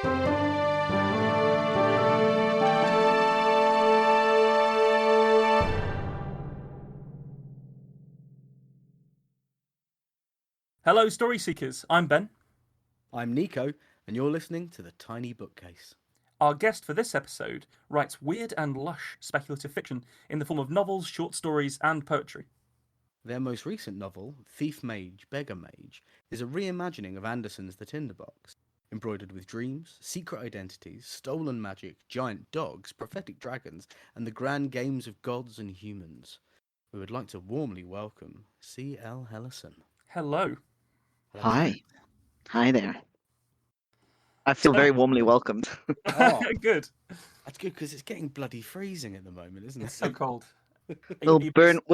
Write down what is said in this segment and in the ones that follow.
Hello, Story Seekers. I'm Ben. I'm Nico, and you're listening to The Tiny Bookcase. Our guest for this episode writes weird and lush speculative fiction in the form of novels, short stories, and poetry. Their most recent novel, Thief Mage, Beggar Mage, is a reimagining of Anderson's The Tinderbox, embroidered with dreams, secret identities, stolen magic, giant dogs, prophetic dragons, and the grand games of gods and humans. We would like to warmly welcome C.L. Hellisen. Hello. Hi. Hi there. I feel very warmly welcomed. Oh, Good. that's good because it's getting bloody freezing at the moment, isn't It's it? so cold. We'll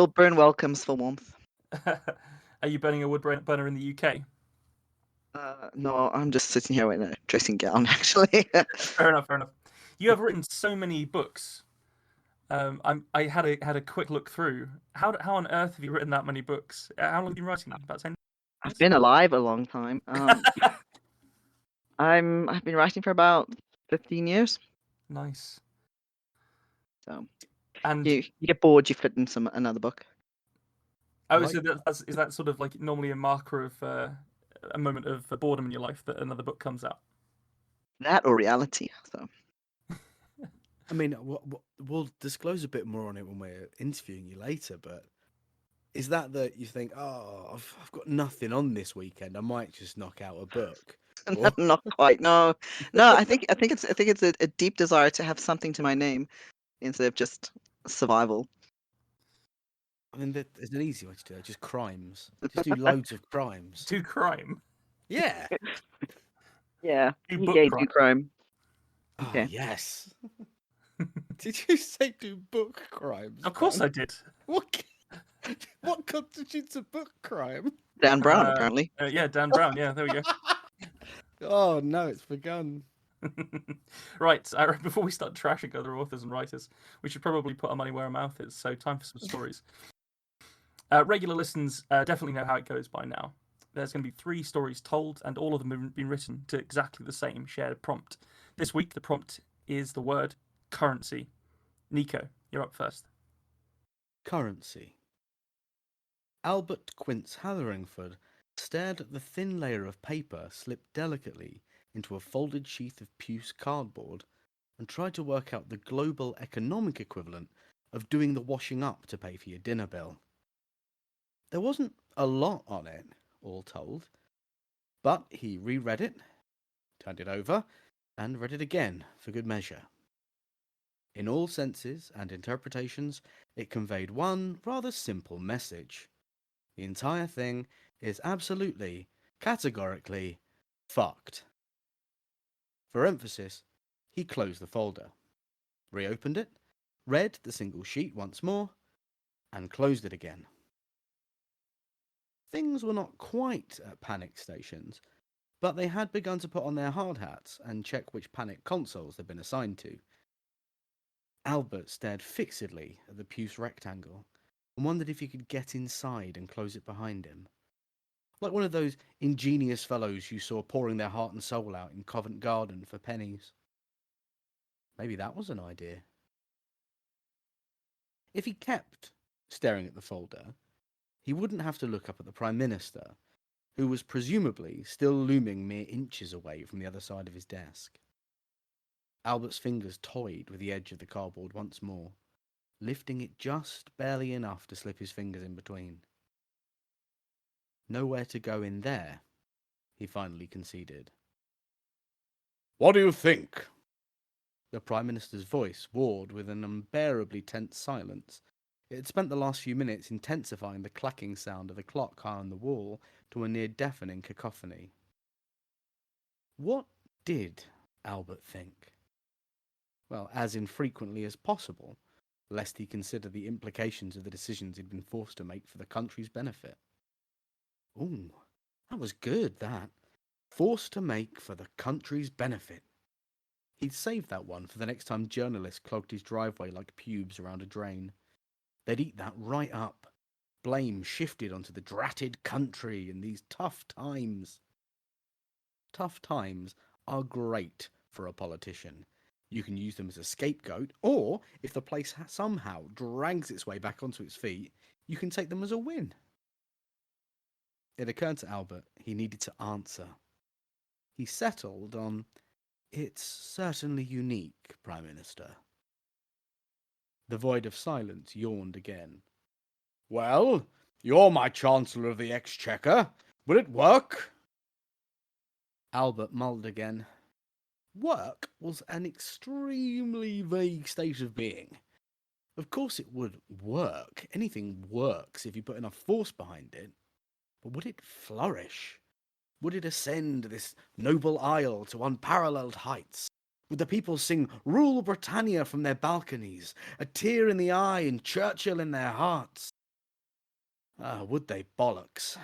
burn welcomes for warmth. Are you burning a wood burner in the UK? No, I'm just sitting here in a dressing gown, actually. Fair enough. You have written so many books. I had a quick look through. How on earth have you written that many books? How long have you been writing? About 10 I've been alive a long time. I've been writing for about 15 years. Nice. So, And you get bored, you fit in another book. oh, so is that sort of like normally a marker of a moment of boredom in your life that another book comes out? That or reality. So, I mean, we'll disclose a bit more on it when we're interviewing you later, but is that you think, oh, I've got nothing on this weekend, I might just knock out a book? Or... not quite. No. I think it's a deep desire to have something to my name instead of just survival. I mean, there's an easy way to do it. Just crimes. Just do loads of crimes. Do crime. Yeah. Yeah. Do You book gay, crime. do crime. Oh, Okay. yes. Did you say do book crimes? Of course I did. What constitutes a book crime? Dan Brown, apparently. Yeah, Dan Brown. Yeah, there we go. Oh, no, it's begun. Right, before we start trashing other authors and writers, we should probably put our money where our mouth is. So, time for some stories. Regular listeners definitely know how it goes by now. There's going to be 3 stories told, and all of them have been written to exactly the same shared prompt. This week, the prompt is the word currency. Nico, you're up first. Currency. Albert Quince Halleringford stared at the thin layer of paper slipped delicately into a folded sheath of puce cardboard and tried to work out the global economic equivalent of doing the washing up to pay for your dinner bill. There wasn't a lot on it, all told, but he reread it, turned it over, and read it again for good measure. In all senses and interpretations, it conveyed one rather simple message. The entire thing is absolutely, categorically, fucked. For emphasis, he closed the folder, reopened it, read the single sheet once more, and closed it again. Things were not quite at panic stations, but they had begun to put on their hard hats and check which panic consoles they'd been assigned to. Albert stared fixedly at the puce rectangle and wondered if he could get inside and close it behind him. Like one of those ingenious fellows you saw pouring their heart and soul out in Covent Garden for pennies. Maybe that was an idea. If he kept staring at the folder, he wouldn't have to look up at the Prime Minister, who was presumably still looming mere inches away from the other side of his desk. Albert's fingers toyed with the edge of the cardboard once more, lifting it just barely enough to slip his fingers in between. Nowhere to go in there, he finally conceded. What do you think? The Prime Minister's voice warred with an unbearably tense silence. It had spent the last few minutes intensifying the clacking sound of the clock high on the wall to a near-deafening cacophony. What did Albert think? Well, as infrequently as possible, lest he consider the implications of the decisions he'd been forced to make for the country's benefit. Ooh, that was good, that. Forced to make for the country's benefit. He'd saved that one for the next time journalists clogged his driveway like pubes around a drain. They'd eat that right up. Blame shifted onto the dratted country in these tough times. Tough times are great for a politician. You can use them as a scapegoat, or if the place somehow drags its way back onto its feet, you can take them as a win. It occurred to Albert he needed to answer. He settled on, "It's certainly unique, Prime Minister." The void of silence yawned again. "Well, you're my Chancellor of the Exchequer. Will it work?" Albert mulled again. Work was an extremely vague state of being. Of course it would work. Anything works if you put enough force behind it. But would it flourish? Would it ascend this noble isle to unparalleled heights? Would the people sing "Rule Britannia" from their balconies, a tear in the eye and Churchill in their hearts? Would they bollocks?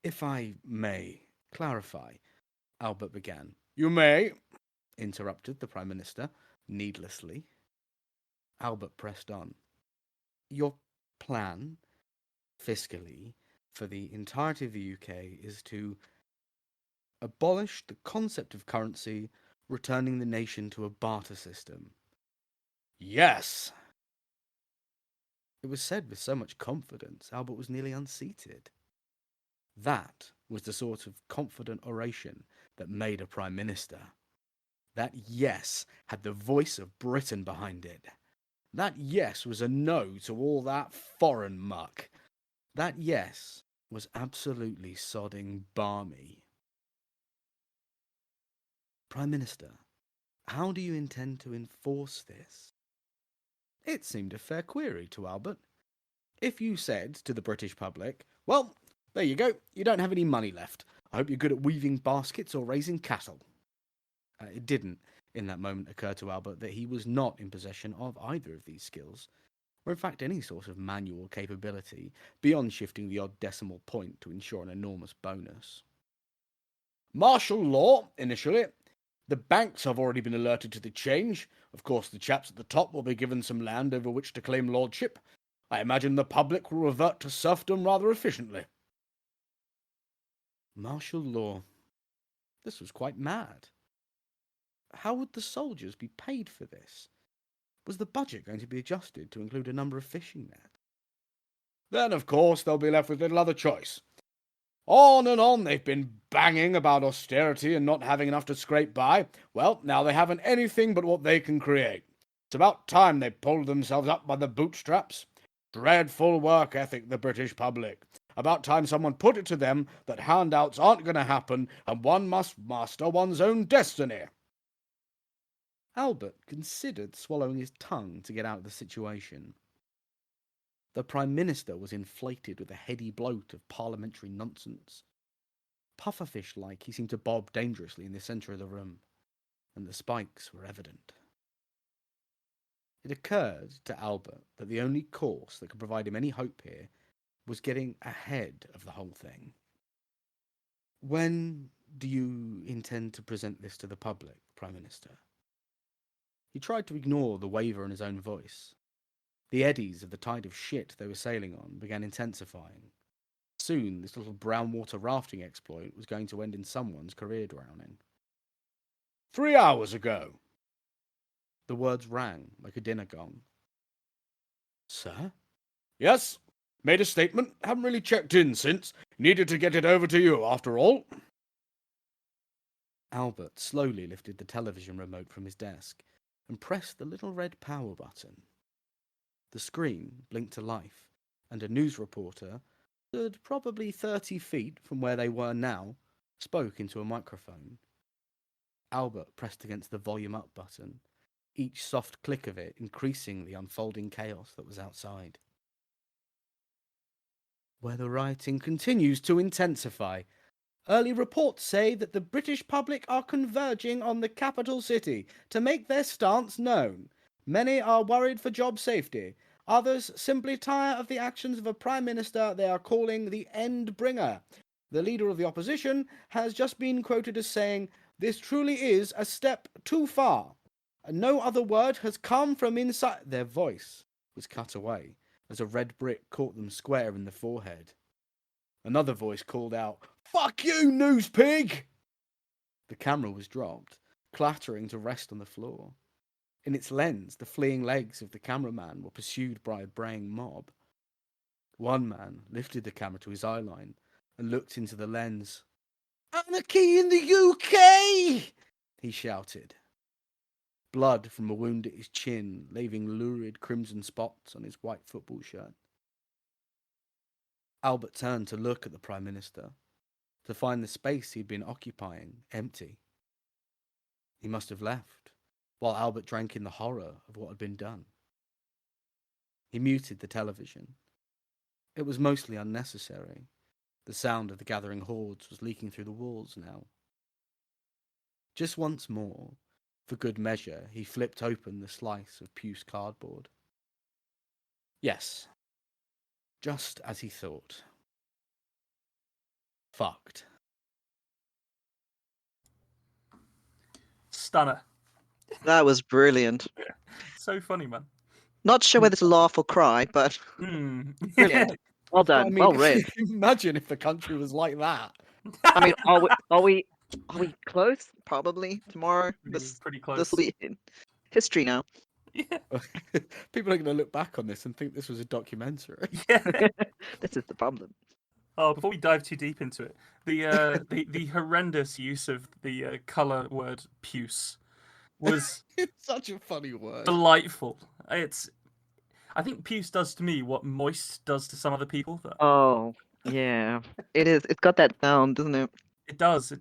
"If I may clarify," Albert began. "You may," interrupted the Prime Minister, needlessly. Albert pressed on. "Your plan, fiscally, for the entirety of the UK is to abolish the concept of currency, returning the nation to a barter system." "Yes!" It was said with so much confidence, Albert was nearly unseated. That was the sort of confident oration that made a Prime Minister. That yes had the voice of Britain behind it. That yes was a no to all that foreign muck. That yes was absolutely sodding balmy. "Prime Minister, how do you intend to enforce this?" It seemed a fair query to Albert. If you said to the British public, "Well, there you go, you don't have any money left. I hope you're good at weaving baskets or raising cattle." It didn't, in that moment, occur to Albert that he was not in possession of either of these skills, or in fact any sort of manual capability, beyond shifting the odd decimal point to ensure an enormous bonus. "Martial law, initially. The banks have already been alerted to the change. Of course, the chaps at the top will be given some land over which to claim lordship. I imagine the public will revert to serfdom rather efficiently." Martial law. This was quite mad. How would the soldiers be paid for this? Was the budget going to be adjusted to include a number of fishing nets? "Then, of course, they'll be left with little other choice. On and on they've been banging about austerity and not having enough to scrape by. Well, now they haven't anything but what they can create. It's about time they pulled themselves up by the bootstraps. Dreadful work ethic, the British public. About time someone put it to them that handouts aren't going to happen and one must master one's own destiny." Albert considered swallowing his tongue to get out of the situation. The Prime Minister was inflated with a heady bloat of parliamentary nonsense. Pufferfish-like, he seemed to bob dangerously in the centre of the room, and the spikes were evident. It occurred to Albert that the only course that could provide him any hope here was getting ahead of the whole thing. "When do you intend to present this to the public, Prime Minister?" He tried to ignore the waver in his own voice. The eddies of the tide of shit they were sailing on began intensifying. Soon, this little brown water rafting exploit was going to end in someone's career drowning. 3 hours ago." The words rang like a dinner gong. "Sir?" "Yes. Made a statement. Haven't really checked in since. Needed to get it over to you, after all." Albert slowly lifted the television remote from his desk and pressed the little red power button. The screen blinked to life, and a news reporter, stood probably 30 feet from where they were now, spoke into a microphone. Albert pressed against the volume up button, each soft click of it increasing the unfolding chaos that was outside. "Where the rioting continues to intensify. Early reports say that the British public are converging on the capital city to make their stance known. Many are worried for job safety. Others simply tire of the actions of a Prime Minister they are calling the end bringer. The leader of the opposition has just been quoted as saying, 'This truly is a step too far.' No other word has come from inside." Their voice was cut away as a red brick caught them square in the forehead. Another voice called out, "Fuck you, news pig!" The camera was dropped, clattering to rest on the floor. In its lens, the fleeing legs of the cameraman were pursued by a braying mob. One man lifted the camera to his eye line and looked into the lens. "Anarchy in the UK!" he shouted. Blood from a wound at his chin, leaving lurid crimson spots on his white football shirt. Albert turned to look at the Prime Minister, to find the space he'd been occupying empty. He must have left, while Albert drank in the horror of what had been done. He muted the television. It was mostly unnecessary. The sound of the gathering hordes was leaking through the walls now. Just once more, for good measure, he flipped open the slice of puce cardboard. Yes, just as he thought. Fucked. Stunner. That was brilliant. So funny, man. Not sure whether to laugh or cry, but brilliant. Well done. I mean, Well read. imagine if the country was like that. I mean, are we close? Probably tomorrow. Pretty close. This will be in history now. Yeah. People are going to look back on this and think this was a documentary. Yeah. This is the problem. Oh, before we dive too deep into it, the horrendous use of the colour word puce was It's such a funny word. delightful. I think puce does to me what moist does to some other people. Oh, yeah. It is. It's got that sound, doesn't it? It does.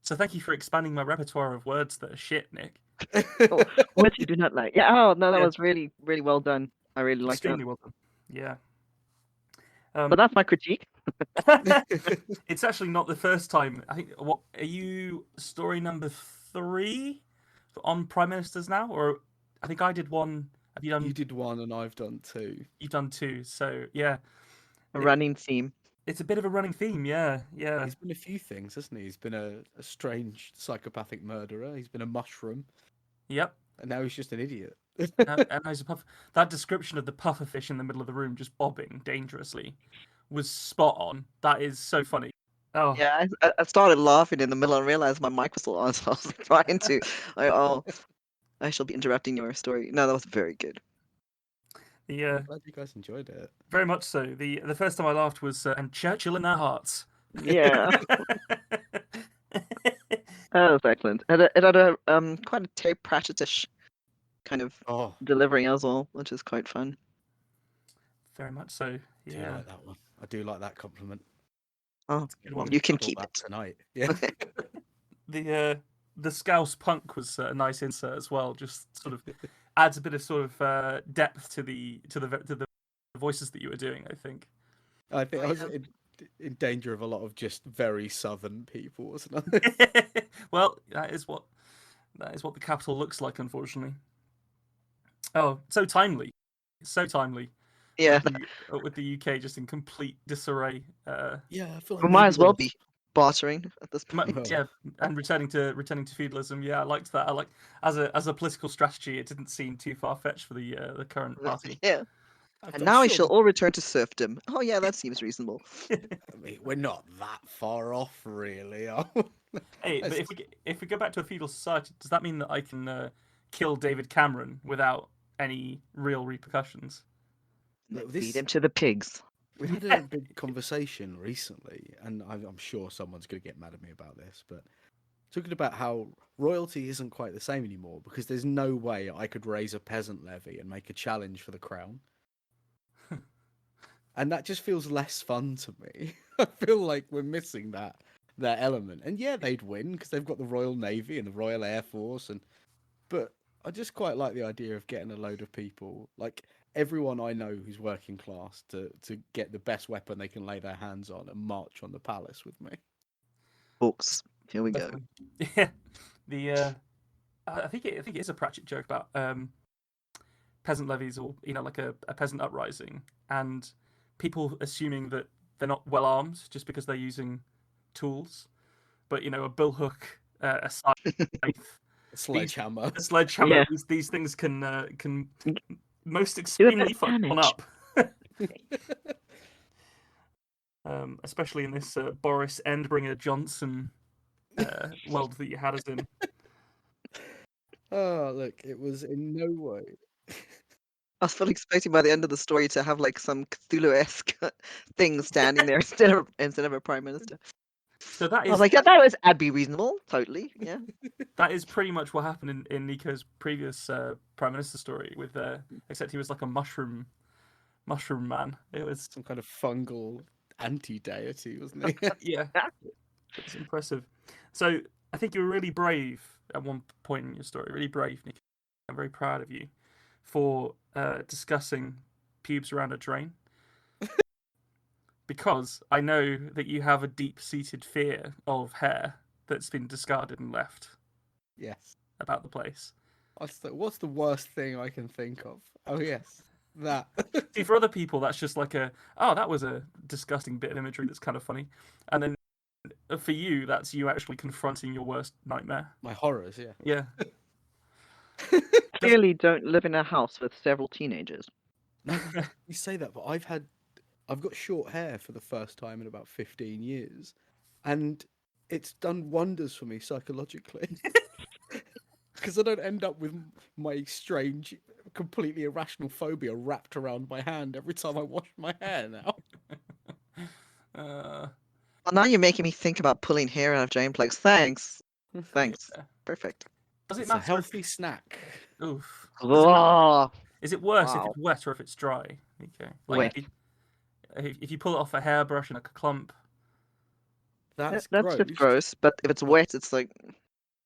So thank you for expanding my repertoire of words that are shit, Nick. What you do not like. Yeah. Oh no, that Yeah. was really, really well done. I really liked Extremely it. well done. Yeah. But that's my critique. It's actually not the first time. I think. What are you? Story number 3 on Prime Ministers now, or I think I did one. Have you done? You did one and I've done 2. You've done 2. So yeah, A running theme. it's a bit of a running theme. Yeah. He's been a few things, hasn't he? He's been a strange psychopathic murderer. He's been a mushroom. Yep. And now he's just an idiot. And there's a puff. That description of the pufferfish in the middle of the room just bobbing dangerously was spot on. That is so funny. Oh Yeah, I started laughing in the middle and realized my mic was still on, so I was trying to. I shall be interrupting your story. No, that was very good. yeah, I'm glad you guys enjoyed it. very much so. The first time I laughed was and Churchill in our hearts. Yeah, that was excellent. It had a quite a Terry Pratchett-ish kind of Oh, delivery as well, which is quite fun. Very much so. I do Yeah. like that one. I do like that compliment. Oh, Good one. you can Thought keep that it. tonight. Yeah. The Scouse punk was a nice insert as well. Just sort of adds a bit of sort of depth to the voices that you were doing. I think. I think I was in danger of a lot of just very southern people, wasn't I? Well, that is what the capital looks like, unfortunately. Oh, so timely, so timely. Yeah, With the UK just in complete disarray. Yeah, I feel like we might maybe as well there be bartering at this Ma- point. Yeah, and returning to feudalism. Yeah, I liked that. I like as a political strategy, it didn't seem too far fetched for the current party. Yeah, I'm and now we sure shall all return to serfdom. Oh yeah, that seems reasonable. I mean, we're not that far off, really. Are we? Hey, but if we go back to a feudal society, does that mean that I can kill David Cameron without any real repercussions? Look, Feed him to the pigs. We had a big conversation recently, and I'm sure someone's going to get mad at me about this, but talking about how royalty isn't quite the same anymore because there's no way I could raise a peasant levy and make a challenge for the crown. And that just feels less fun to me. I feel like we're missing that element. And yeah, they'd win because they've got the Royal Navy and the Royal Air Force, but I just quite like the idea of getting a load of people, like everyone I know who's working class, to get the best weapon they can lay their hands on and march on the palace with me. Books. Here we go. Yeah, I think it is a Pratchett joke about peasant levies or like a peasant uprising and people assuming that they're not well armed just because they're using tools, but a billhook, a scythe, A sledgehammer. a sledgehammer. Yeah. These things can most extremely fuck one up. Especially in this Boris Endbringer Johnson world that you had us in. Oh, look, it was in no way. I was fully expecting by the end of the story to have like some Cthulhu-esque thing standing there instead of a prime minister. So that I was is like, yeah, that'd be reasonable, totally, yeah. that is pretty much what happened in Nico's previous prime minister story, with except he was like a mushroom man. It was Some kind of fungal anti-deity, wasn't he? yeah, it was impressive. So I think you were really brave at one point in your story. Really brave, Nico. I'm very proud of you for discussing pubes around a drain. Because I know that you have a deep-seated fear of hair that's been discarded and left Yes. about the place. What's the worst thing I can think of? Oh yes, that. See, for other people, that's just like that was a disgusting bit of imagery that's kind of funny. And then for you, that's you actually confronting your worst nightmare. My horrors, yeah. Yeah. Clearly don't live in a house with several teenagers. No, you say that, but I've got short hair for the first time in about 15 years, and it's done wonders for me psychologically. Because I don't end up with my strange, completely irrational phobia wrapped around my hand every time I wash my hair now. Well, now you're making me think about pulling hair out of Jane plugs. Thanks. Thanks. Yeah. Perfect. Does it It's a matter? healthy snack. Oof. Oh, Is it worse if wow. it's wet or if it's dry? Okay. Wet. If you pull it off a hairbrush and a clump. That's That's just gross. gross, but if it's wet, it's like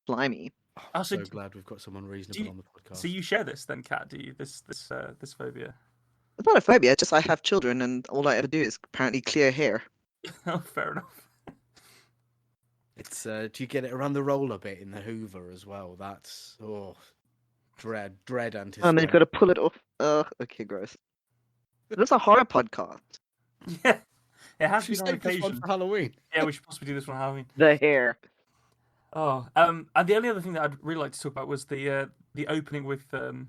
slimy. Oh, Oh, I'm so so d- glad we've got someone Do reasonable you, on the podcast. so you share this then, Kat? Do you this phobia? It's not a phobia, it's just I have children and all I ever do is apparently clear hair. Oh, fair enough. It's do you get it around the roller bit in the Hoover as well? That's dread anticipation. And they've got to pull it off. Okay, gross. This is a horror podcast. Yeah, it has Should we been on save this one occasion. for Halloween? Yeah, we should possibly do this one Halloween. The hair. Oh, and the only other thing that I'd really like to talk about was the opening with the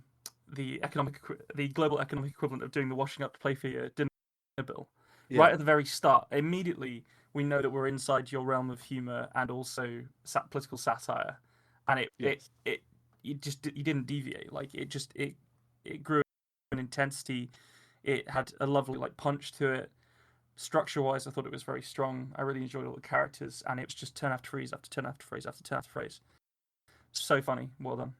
global economic equivalent of doing the washing up to play for your dinner bill. Yeah. Right at the very start, immediately we know that we're inside your realm of humor and also political satire, and Yes. you didn't deviate. Like it grew in intensity. It had a lovely like punch to it. Structure-wise, I thought it was very strong. I really enjoyed all the characters, and it was just turn after phrase after turn after phrase after turn after phrase. So funny. Well done.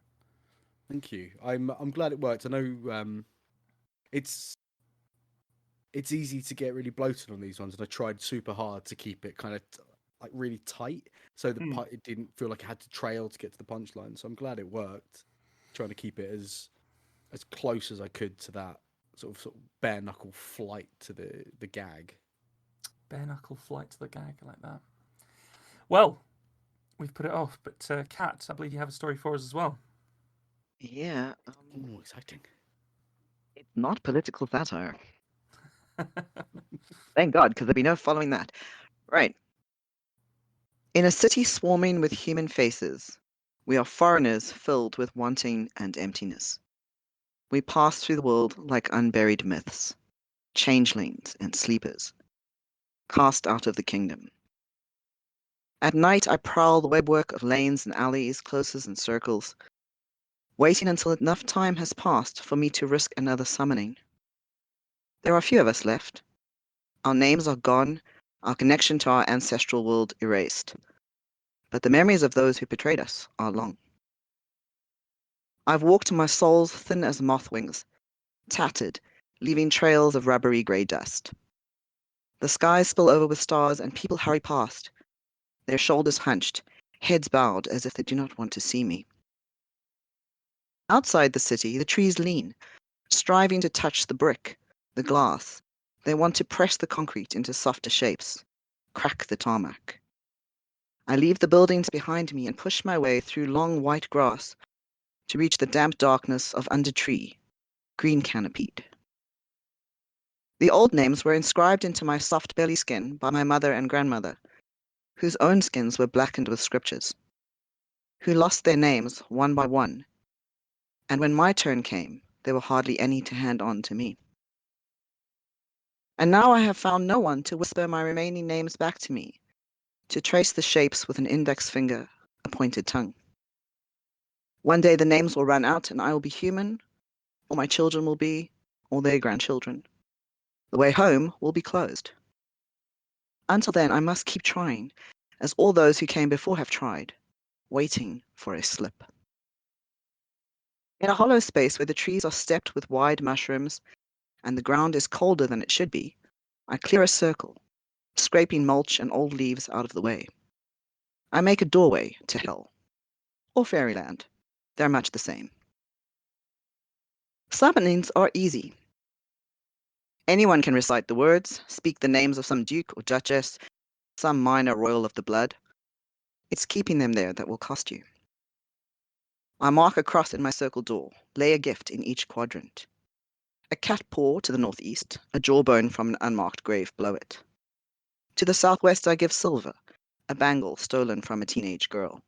Thank you. I'm glad it worked. I know it's easy to get really bloated on these ones, and I tried super hard to keep it kind of like really tight, so it didn't feel like it had to trail to get to the punchline. So I'm glad it worked. Trying to keep it as close as I could to that sort of bare knuckle flight to the gag. Bare knuckle flight to the gag like that. Well, we've put it off, but Kat, I believe you have a story for us as well. Yeah. Oh, exciting. It's not political satire. Thank God, because there'd be no following that. Right. In a city swarming with human faces, we are foreigners filled with wanting and emptiness. We pass through the world like unburied myths, changelings and sleepers, cast out of the kingdom. At night, I prowl the webwork of lanes and alleys, closes and circles, waiting until enough time has passed for me to risk another summoning. There are few of us left. Our names are gone, our connection to our ancestral world erased. But the memories of those who betrayed us are long. I've walked my soul's thin as moth wings, tattered, leaving trails of rubbery grey dust. The skies spill over with stars and people hurry past, their shoulders hunched, heads bowed as if they do not want to see me. Outside the city, the trees lean, striving to touch the brick, the glass. They want to press the concrete into softer shapes, crack the tarmac. I leave the buildings behind me and push my way through long white grass to reach the damp darkness of under tree, green canopied. The old names were inscribed into my soft belly skin by my mother and grandmother, whose own skins were blackened with scriptures, who lost their names one by one, and when my turn came, there were hardly any to hand on to me. And now I have found no one to whisper my remaining names back to me, to trace the shapes with an index finger, a pointed tongue. One day the names will run out and I will be human, or my children will be, or their grandchildren. The way home will be closed. Until then, I must keep trying, as all those who came before have tried, waiting for a slip. In a hollow space where the trees are stepped with wide mushrooms and the ground is colder than it should be, I clear a circle, scraping mulch and old leaves out of the way. I make a doorway to hell, or fairyland. They're much the same. Summonings are easy. Anyone can recite the words, speak the names of some duke or duchess, some minor royal of the blood. It's keeping them there that will cost you. I mark a cross in my circle door, lay a gift in each quadrant. A cat paw to the northeast, a jawbone from an unmarked grave below it. To the southwest I give silver, a bangle stolen from a teenage girl.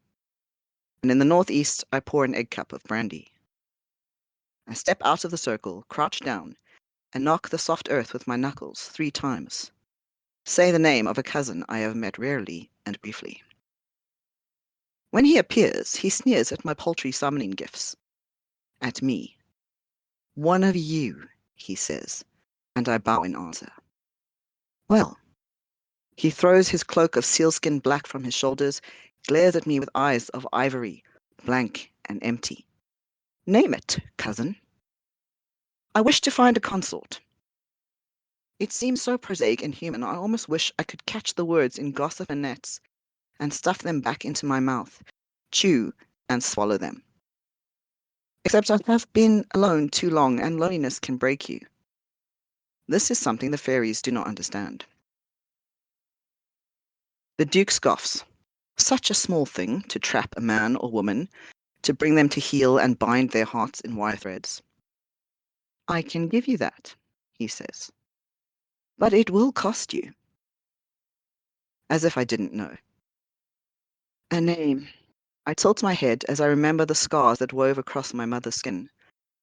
And in the northeast I pour an egg cup of brandy. I step out of the circle, crouch down, and knock the soft earth with my knuckles 3 times. Say the name of a cousin I have met rarely and briefly. When he appears, he sneers at my paltry summoning gifts. At me. One of you, he says, and I bow in answer. Well. He throws his cloak of sealskin black from his shoulders, glares at me with eyes of ivory, blank and empty. Name it, cousin. I wish to find a consort. It seems so prosaic and human, I almost wish I could catch the words in gossamer nets and stuff them back into my mouth, chew and swallow them. Except I have been alone too long and loneliness can break you. This is something the fairies do not understand. The Duke scoffs. Such a small thing to trap a man or woman, to bring them to heel and bind their hearts in wire threads. I can give you that, he says. But it will cost you. As if I didn't know. A name. I tilt my head as I remember the scars that wove across my mother's skin,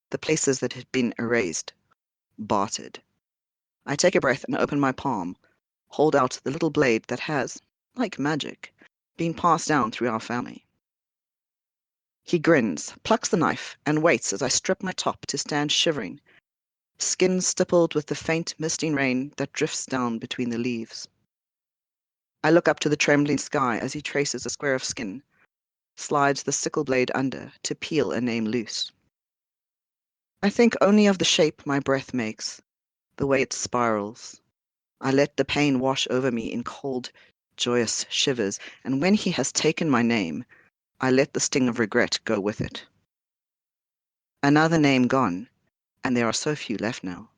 the places that had been erased, bartered. I take a breath and open my palm, hold out the little blade that has, like magic, been passed down through our family. He grins, plucks the knife, and waits as I strip my top to stand shivering, skin stippled with the faint misting rain that drifts down between the leaves. I look up to the trembling sky as he traces a square of skin, slides the sickle blade under to peel a name loose. I think only of the shape my breath makes, the way it spirals. I let the pain wash over me in cold, joyous shivers, and when he has taken my name, I let the sting of regret go with it. Another name gone, and there are so few left now.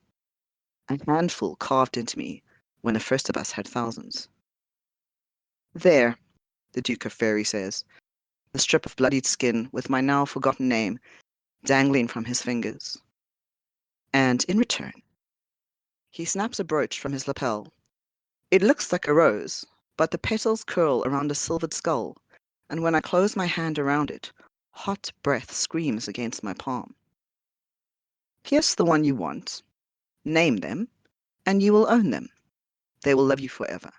A handful carved into me when the first of us had thousands. There, the Duke of Fairy says, the strip of bloodied skin with my now forgotten name dangling from his fingers. And in return, he snaps a brooch from his lapel. It looks like a rose, but the petals curl around a silvered skull, and when I close my hand around it, hot breath screams against my palm. Here's the one you want. Name them, and you will own them. They will love you forever.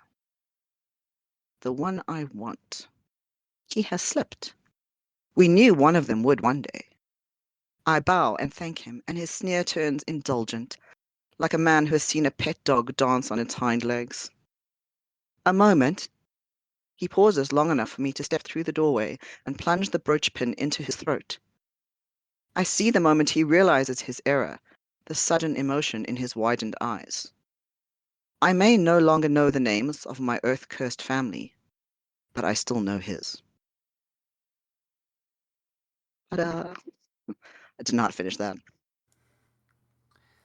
The one I want. He has slipped. We knew one of them would one day. I bow and thank him, and his sneer turns indulgent, like a man who has seen a pet dog dance on its hind legs. A moment. He pauses long enough for me to step through the doorway and plunge the brooch pin into his throat. I see the moment he realizes his error, the sudden emotion in his widened eyes. I may no longer know the names of my earth-cursed family, but I still know his. But I did not finish that.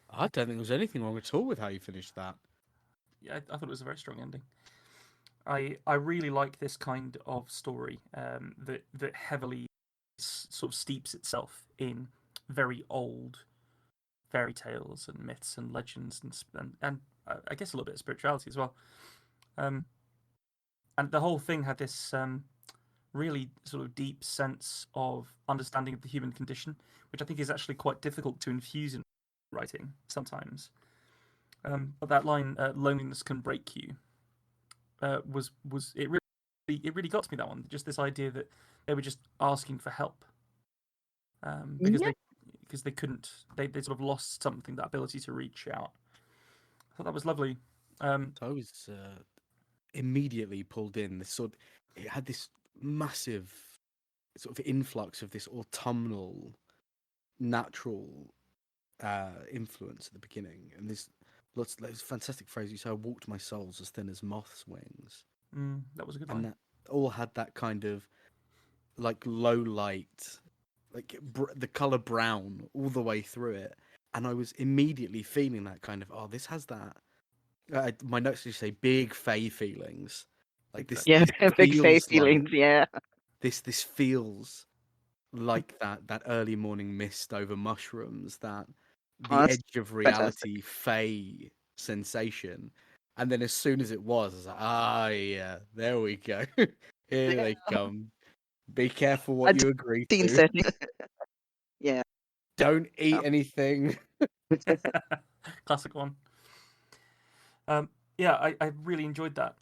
I don't think there's anything wrong at all with how you finished that. Yeah, I thought it was a very strong ending. I really like this kind of story that heavily sort of steeps itself in very old fairy tales and myths and legends and I guess a little bit of spirituality as well. And the whole thing had this really sort of deep sense of understanding of the human condition, which I think is actually quite difficult to infuse in writing sometimes. But that line, "Loneliness can break you," was it really got to me, that one. Just this idea that they were just asking for help, because Yeah. they couldn't they sort of lost something, that ability to reach out. I thought that was lovely. So I was immediately pulled in. It had this massive sort of influx of this autumnal, natural influence at the beginning, and this fantastic phrase. You say, "I walked my souls as thin as moth's wings," That was a good and line. that all had that kind of like low light, like the color brown all the way through it, and I was immediately feeling that kind of this has that. My notes just say big Fey feelings, like Big this. Yeah, This big face feels like feelings. Yeah. this. This feels like that early morning mist over mushrooms, that Oh, the that's edge of fantastic. reality Fey sensation. And then as soon as it was, I was like, yeah, there we go. Here they come. Be careful A what you agree scene to. setting. Yeah. Don't eat anything. Classic one. Yeah, I really enjoyed that.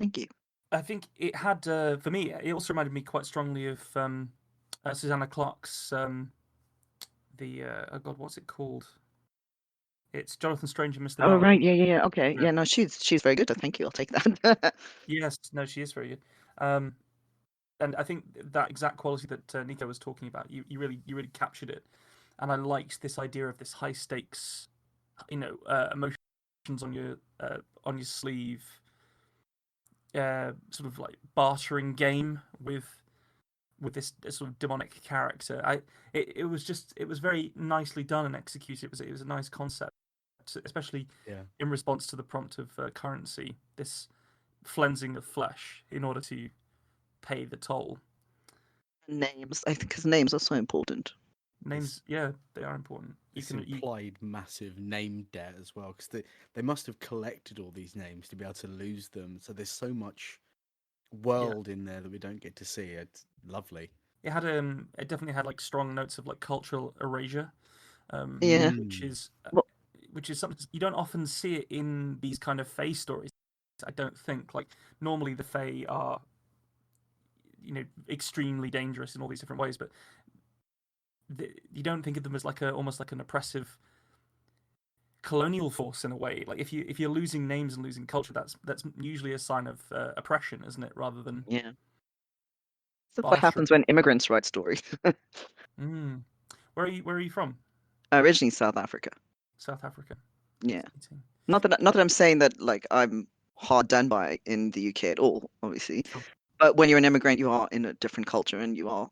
Thank you. I think it had, for me, it also reminded me quite strongly of Susanna Clarke's oh god, what's it called? It's Jonathan Strange and Mr. Oh Dark. right, yeah. Okay, Yeah. yeah. No, she's very good. Thank you. I'll take that. Yes, no, she is very good. And I think that exact quality that Nico was talking about, you really captured it. And I liked this idea of this high stakes, emotions on your sleeve, sort of like bartering game with this sort of demonic character. It was very nicely done and executed. It was a nice concept, especially Yeah. in response to the prompt of currency. This flensing of flesh in order to pay the toll. Names, I think, because names are so important. Names, yeah, they are important. This implied massive name debt as well, because they must have collected all these names to be able to lose them. So there's so much world in there that we don't get to see. It's lovely. It had it definitely had like strong notes of like cultural erasure, Yeah. Well, which is something you don't often see it in these kind of Fae stories. I don't think, like, normally the Fae are, extremely dangerous in all these different ways, but you don't think of them as like almost like an oppressive colonial force in a way. Like if you're losing names and losing culture, that's usually a sign of oppression, isn't it? Rather than yeah. That's what bartering. happens when immigrants write stories. Where are you from? Originally South Africa. South Africa. Yeah. Not that I'm saying that like I'm hard done by in the UK at all, obviously. Sure. But when you're an immigrant, you are in a different culture and you are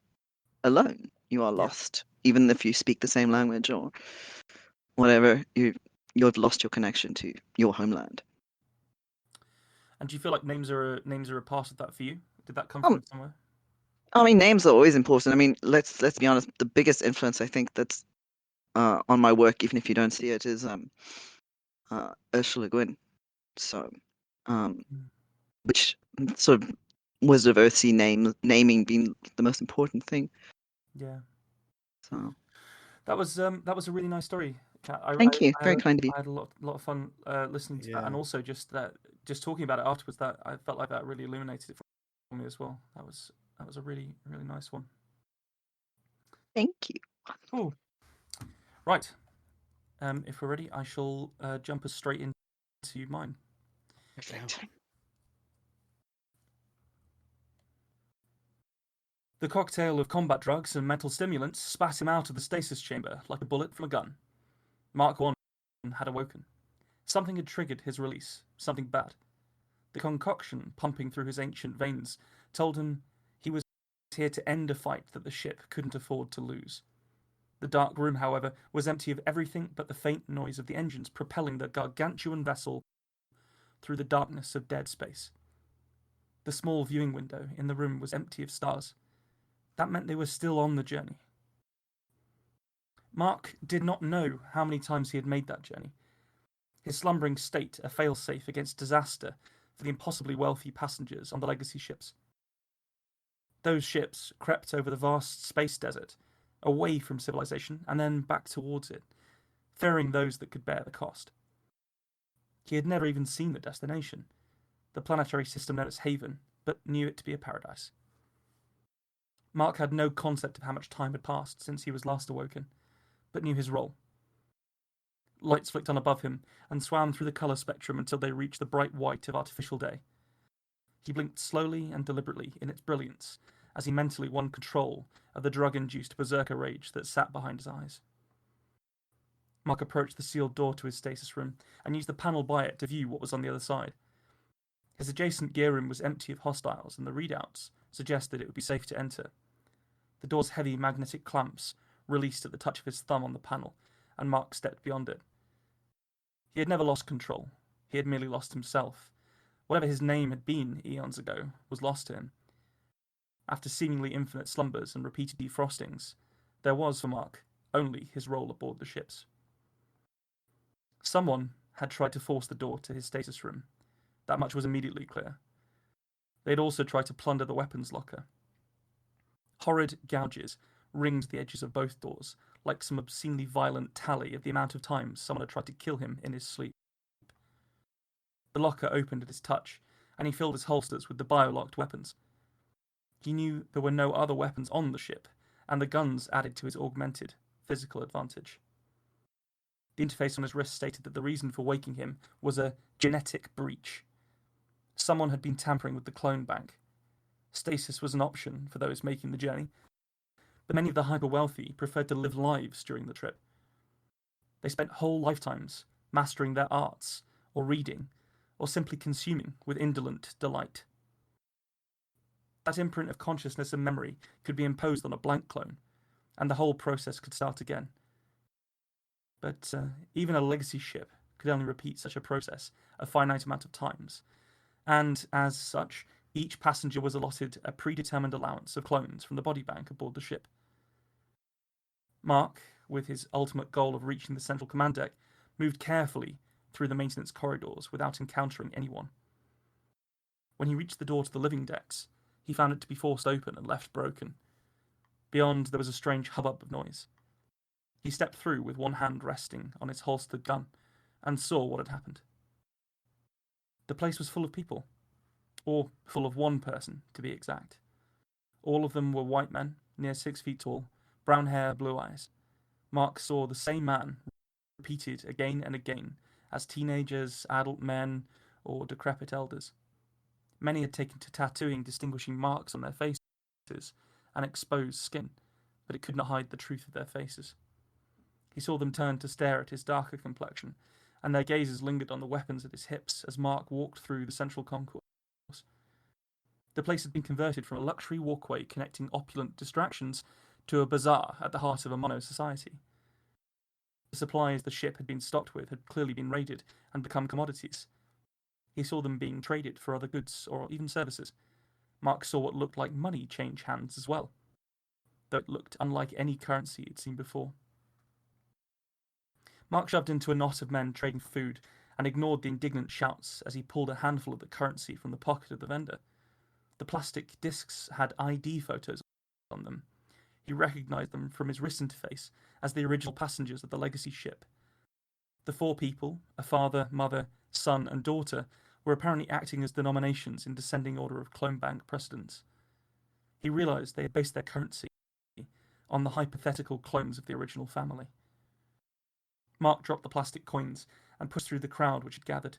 alone. You are lost, even if you speak the same language or whatever. You've lost your connection to your homeland. And do you feel like names are a part of that for you? Did that come Um, from somewhere? I mean, names are always important. I mean, let's be honest. The biggest influence I think that's on my work, even if you don't see it, is Ursula Gwyn. So, which sort of Wizard of Earthsea naming being the most important thing. Yeah. So That was a really nice story, Kat. thank you, very kind of you. I had a lot of fun listening to that, Yeah. and also just talking about it afterwards. That I felt like that really illuminated it for me as well. That was a really nice one. Thank you. Cool. Right. If we're ready, I shall jump us straight into mine. Perfect. The cocktail of combat drugs and mental stimulants spat him out of the stasis chamber like a bullet from a gun. Mark 1 had awoken. Something had triggered his release, something bad. The concoction pumping through his ancient veins told him he was here to end a fight that the ship couldn't afford to lose. The dark room, however, was empty of everything but the faint noise of the engines propelling the gargantuan vessel through the darkness of dead space. The small viewing window in the room was empty of stars. That meant they were still on the journey. Mark did not know how many times he had made that journey. His slumbering state a failsafe against disaster for the impossibly wealthy passengers on the legacy ships. Those ships crept over the vast space desert, away from civilization and then back towards it, ferrying those that could bear the cost. He had never even seen the destination, the planetary system known as Haven, but knew it to be a paradise. Mark had no concept of how much time had passed since he was last awoken, but knew his role. Lights flicked on above him and swam through the colour spectrum until they reached the bright white of artificial day. He blinked slowly and deliberately in its brilliance as he mentally won control of the drug-induced berserker rage that sat behind his eyes. Mark approached the sealed door to his stasis room and used the panel by it to view what was on the other side. His adjacent gear room was empty of hostiles, and the readouts suggested it would be safe to enter. The door's heavy magnetic clamps released at the touch of his thumb on the panel, and Mark stepped beyond it. He had never lost control. He had merely lost himself. Whatever his name had been eons ago was lost to him. After seemingly infinite slumbers and repeated defrostings, there was, for Mark, only his role aboard the ships. Someone had tried to force the door to his stasis room. That much was immediately clear. They had also tried to plunder the weapons locker. Horrid gouges ringed the edges of both doors, like some obscenely violent tally of the amount of times someone had tried to kill him in his sleep. The locker opened at his touch, and he filled his holsters with the bio-locked weapons. He knew there were no other weapons on the ship, and the guns added to his augmented physical advantage. The interface on his wrist stated that the reason for waking him was a genetic breach. Someone had been tampering with the clone bank. Stasis was an option for those making the journey, but many of the hyper-wealthy preferred to live lives during the trip. They spent whole lifetimes mastering their arts, or reading, or simply consuming with indolent delight. That imprint of consciousness and memory could be imposed on a blank clone, and the whole process could start again. But even a legacy ship could only repeat such a process a finite amount of times, and as such, each passenger was allotted a predetermined allowance of clones from the body bank aboard the ship. Mark, with his ultimate goal of reaching the central command deck, moved carefully through the maintenance corridors without encountering anyone. When he reached the door to the living decks, he found it to be forced open and left broken. Beyond, there was a strange hubbub of noise. He stepped through with one hand resting on his holstered gun and saw what had happened. The place was full of people, or full of one person, to be exact. All of them were white men, near 6 feet tall, brown hair, blue eyes. Mark saw the same man repeated again and again as teenagers, adult men, or decrepit elders. Many had taken to tattooing distinguishing marks on their faces and exposed skin, but it could not hide the truth of their faces. He saw them turn to stare at his darker complexion, and their gazes lingered on the weapons at his hips as Mark walked through the central concourse. The place had been converted from a luxury walkway connecting opulent distractions to a bazaar at the heart of a mono society. The supplies the ship had been stocked with had clearly been raided and become commodities. He saw them being traded for other goods or even services. Mark saw what looked like money change hands as well, though it looked unlike any currency he'd seen before. Mark shoved into a knot of men trading food and ignored the indignant shouts as he pulled a handful of the currency from the pocket of the vendor. The plastic discs had ID photos on them. He recognized them from his wrist interface as the original passengers of the legacy ship. The 4 people, a father, mother, son, and daughter, were apparently acting as denominations in descending order of clone bank precedence. He realized they had based their currency on the hypothetical clones of the original family. Mark dropped the plastic coins and pushed through the crowd which had gathered.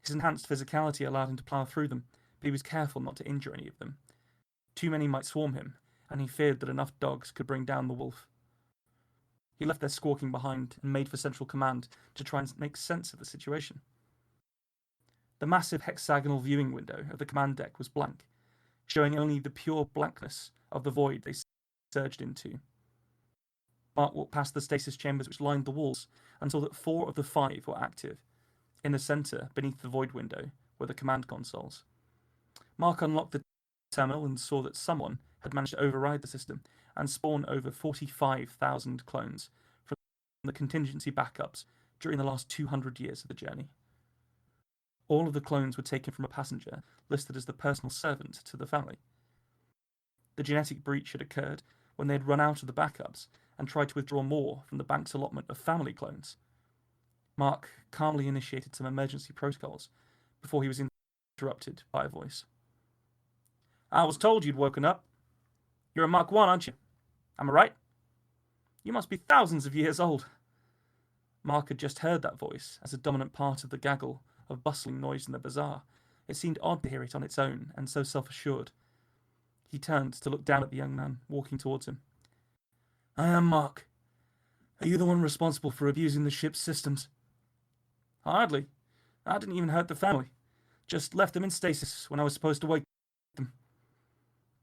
His enhanced physicality allowed him to plough through them, but he was careful not to injure any of them. Too many might swarm him, and he feared that enough dogs could bring down the wolf. He left their squawking behind and made for Central Command to try and make sense of the situation. The massive hexagonal viewing window of the command deck was blank, showing only the pure blankness of the void they surged into. Mark walked past the stasis chambers which lined the walls and saw that 4 of the 5 were active. In the centre, beneath the void window, were the command consoles. Mark unlocked the terminal and saw that someone had managed to override the system and spawn over 45,000 clones from the contingency backups during the last 200 years of the journey. All of the clones were taken from a passenger listed as the personal servant to the family. The genetic breach had occurred when they had run out of the backups and tried to withdraw more from the bank's allotment of family clones. Mark calmly initiated some emergency protocols before he was interrupted by a voice. "I was told you'd woken up." You're a Mark 1, aren't you? Am I right? You must be thousands of years old. Mark had just heard that voice as a dominant part of the gaggle of bustling noise in the bazaar. It seemed odd to hear it on its own, and so self-assured. He turned to look down at the young man, walking towards him. I am Mark. Are you the one responsible for abusing the ship's systems? Hardly. I didn't even hurt the family. Just left them in stasis when I was supposed to wake them.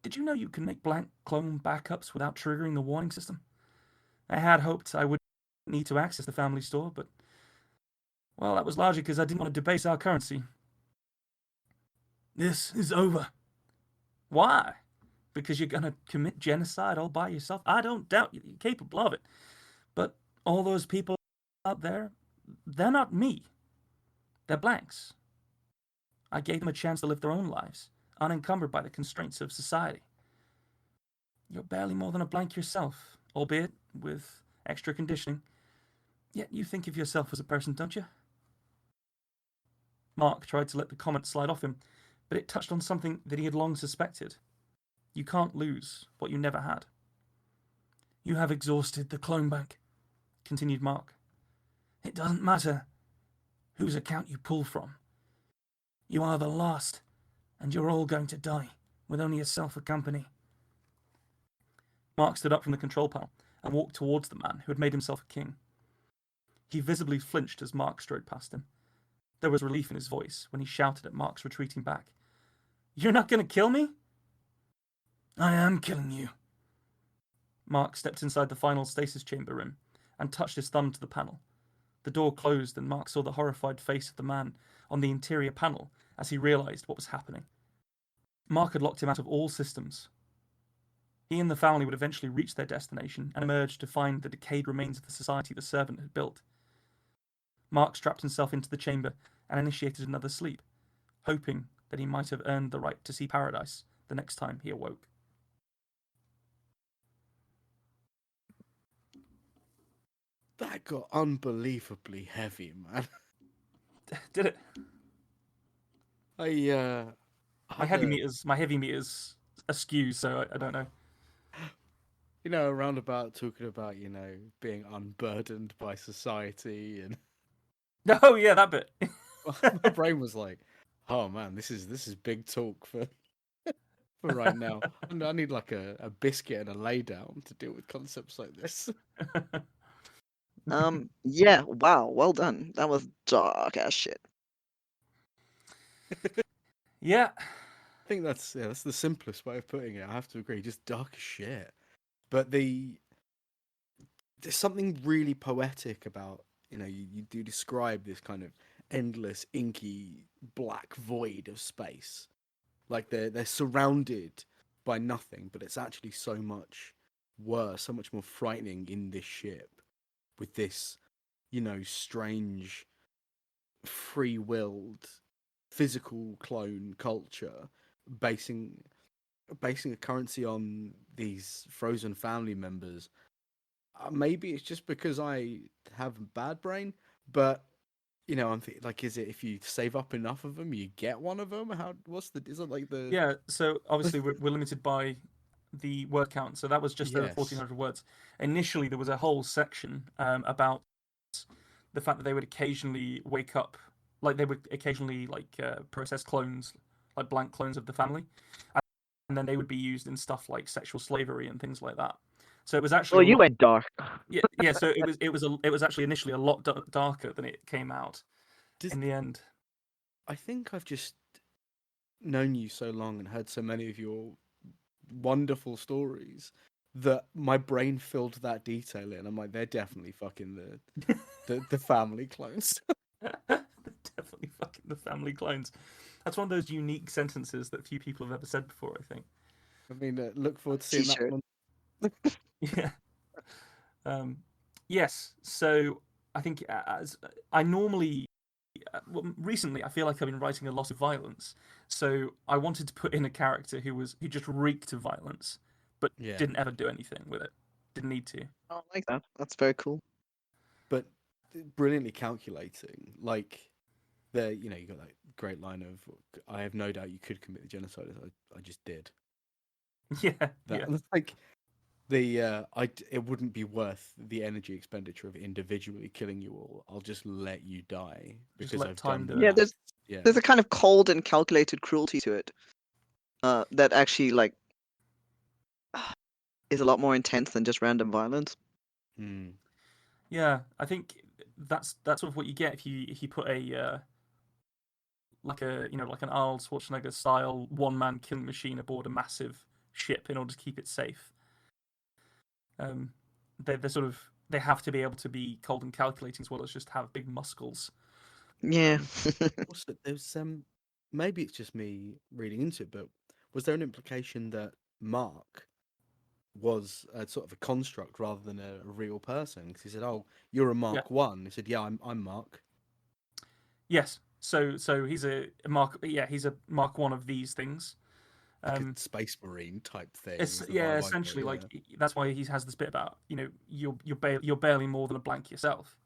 Did you know you can make blank clone backups without triggering the warning system? I had hoped I wouldn't need to access the family store, but... well, that was largely because I didn't want to debase our currency. This is over. Why? Because you're going to commit genocide all by yourself? I don't doubt you're capable of it. But all those people out there, they're not me. They're blanks. I gave them a chance to live their own lives, unencumbered by the constraints of society. You're barely more than a blank yourself, albeit with extra conditioning. Yet you think of yourself as a person, don't you? Mark tried to let the comment slide off him, but it touched on something that he had long suspected. You can't lose what you never had. You have exhausted the clone bank, continued Mark. It doesn't matter whose account you pull from. You are the last, and you're all going to die, with only yourself for company. Mark stood up from the control panel and walked towards the man who had made himself a king. He visibly flinched as Mark strode past him. There was relief in his voice when he shouted at Mark's retreating back. You're not going to kill me? I am killing you. Mark stepped inside the final stasis chamber room and touched his thumb to the panel. The door closed and Mark saw the horrified face of the man on the interior panel as he realized what was happening. Mark had locked him out of all systems. He and the family would eventually reach their destination and emerge to find the decayed remains of the society the servant had built. Mark strapped himself into the chamber and initiated another sleep, hoping that he might have earned the right to see paradise the next time he awoke. That got unbelievably heavy, man. Did it? My heavy meters askew, so I don't know. You know, around about talking about, being unburdened by society and Oh yeah, that bit. my brain was like, oh man, this is big talk for right now. I need like a biscuit and a lay down to deal with concepts like this. Yeah, wow, well done. That was dark ass shit. Yeah. I think that's the simplest way of putting it. I have to agree, just dark as shit. But there's something really poetic about, you do describe this kind of endless, inky, black void of space. Like they're surrounded by nothing, but it's actually so much worse, so much more frightening in this ship with this, strange, free-willed, physical clone culture basing a currency on these frozen family members. Maybe it's just because I have a bad brain, but I'm thinking, like, is it if you save up enough of them, you get one of them? Is it like the... Yeah, so obviously we're limited by the word count, so that was just over Yes. 1,400 words. Initially, there was a whole section about the fact that they would occasionally wake up, like they would occasionally process clones, like blank clones of the family, and then they would be used in stuff like sexual slavery and things like that. So it was actually. Well, you went dark. Yeah. So it was actually initially a lot darker than it came out in the end. I think I've just known you so long and heard so many of your wonderful stories that my brain filled that detail in. I'm like, they're definitely fucking the family clones. They're definitely fucking the family clones. That's one of those unique sentences that few people have ever said before, I think. I mean, look forward to seeing that one. Yeah. Yes. So I think as I normally, recently I feel like I've been writing a lot of violence. So I wanted to put in a character who just reeked of violence, but didn't ever do anything with it. Didn't need to. I like that. That's very cool. But brilliantly calculating, like you got that great line of, "I have no doubt you could commit the genocide. I just did." Yeah, That yeah. like it wouldn't be worth the energy expenditure of individually killing you all. I'll just let you die Just because let I've time done the do it. Yeah, maths. Yeah. there's a kind of cold and calculated cruelty to it. That actually like is a lot more intense than just random violence. Mm. Yeah, I think that's sort of what you get if you put a like an Arnold Schwarzenegger style one-man killing machine aboard a massive ship in order to keep it safe. They're sort of they have to be able to be cold and calculating as well as just have big muscles. Yeah. Also, there's maybe it's just me reading into it, but was there an implication that Mark was a sort of a construct rather than a real person? Because he said, "Oh, you're a Mark 1." He said, "Yeah, I'm Mark." Yes. So he's a Mark. Yeah, he's a Mark 1 of these things. Like a space marine type thing. It's Is the yeah, vibe I got, essentially yeah. like that's why he has this bit about you're barely more than a blank yourself,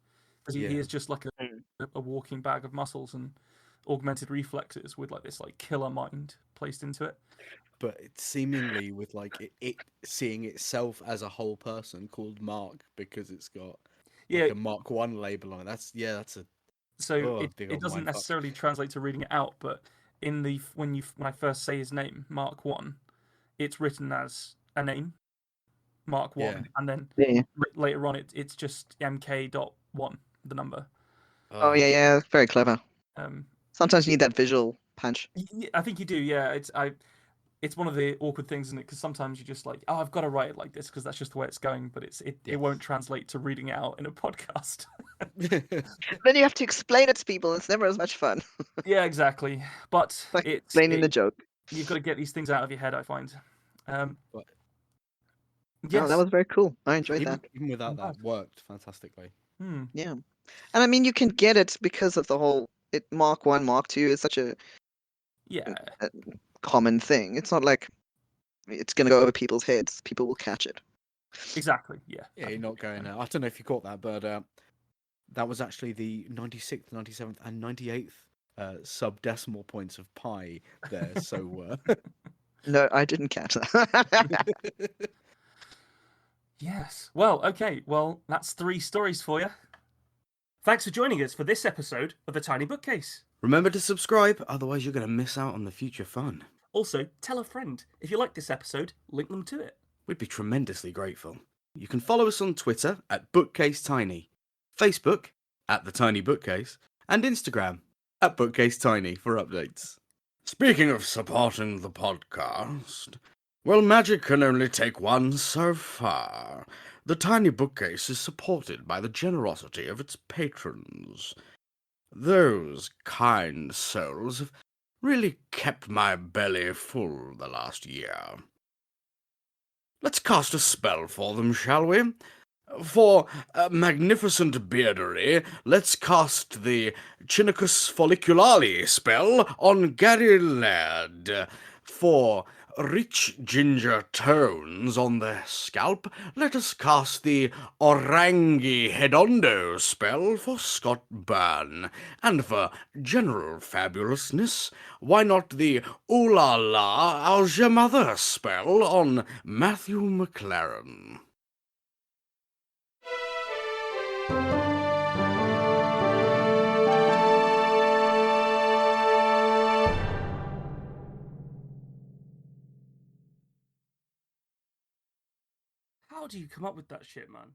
because he Yeah. is just like a walking bag of muscles and augmented reflexes with like this like killer mind placed into it. But it's seemingly with like it seeing itself as a whole person called Mark because it's got Yeah, like a Mark 1 label on it. That's a so big it old doesn't mind fuck. necessarily translate to reading it out, but in the when I first say his name, Mark 1, it's written as a name, Mark Yeah. 1, and then Yeah. later on it's just MK.1, the number. Oh yeah, very clever. Um, Sometimes you need that visual punch. I think you do, yeah. It's one of the awkward things, isn't it? Because sometimes you're just like, oh, I've got to write it like this because that's just the way it's going, but it won't translate to reading it out in a podcast. Then you have to explain it to people. It's never as much fun. Yeah, exactly. But Like explaining the joke. you've got to get these things out of your head, I find. But Oh, that Yes. was very cool. I enjoyed that. even without I'm glad. that, worked fantastically. Yeah. And I mean, you can get it because of the whole Mark 1, Mark 2 is such a Yeah, common thing. It's not like it's going to go over people's heads. People will catch it. exactly. Yeah. Yeah, you're not going. I don't know if you caught that, but that was actually the 96th, 97th, and 98th sub-decimal points of pi there. So No, I didn't catch that. Yes. Well, okay. Well, that's 3 stories for you. Thanks for joining us for this episode of The Tiny Bookcase. remember to subscribe, otherwise you're going to miss out on the future fun. Also, tell a friend. If you like this episode, link them to it. We'd be tremendously grateful. You can follow us on Twitter at BookcaseTiny, Facebook at The Tiny Bookcase, and Instagram at BookcaseTiny for updates. Speaking of supporting the podcast, well, magic can only take one so far. The Tiny Bookcase is supported by the generosity of its patrons. Those kind souls have really kept my belly full the last year. Let's cast a spell for them, shall we? For magnificent beardery, let's cast the Chinicus folliculale spell on Gary Laird. For rich ginger tones on the scalp, let us cast the Orangi Hedondo spell for Scott Byrne. And for general fabulousness, why not the Ooh La La How's Your Mother spell on Matthew McLaren? How do you come up with that shit, man?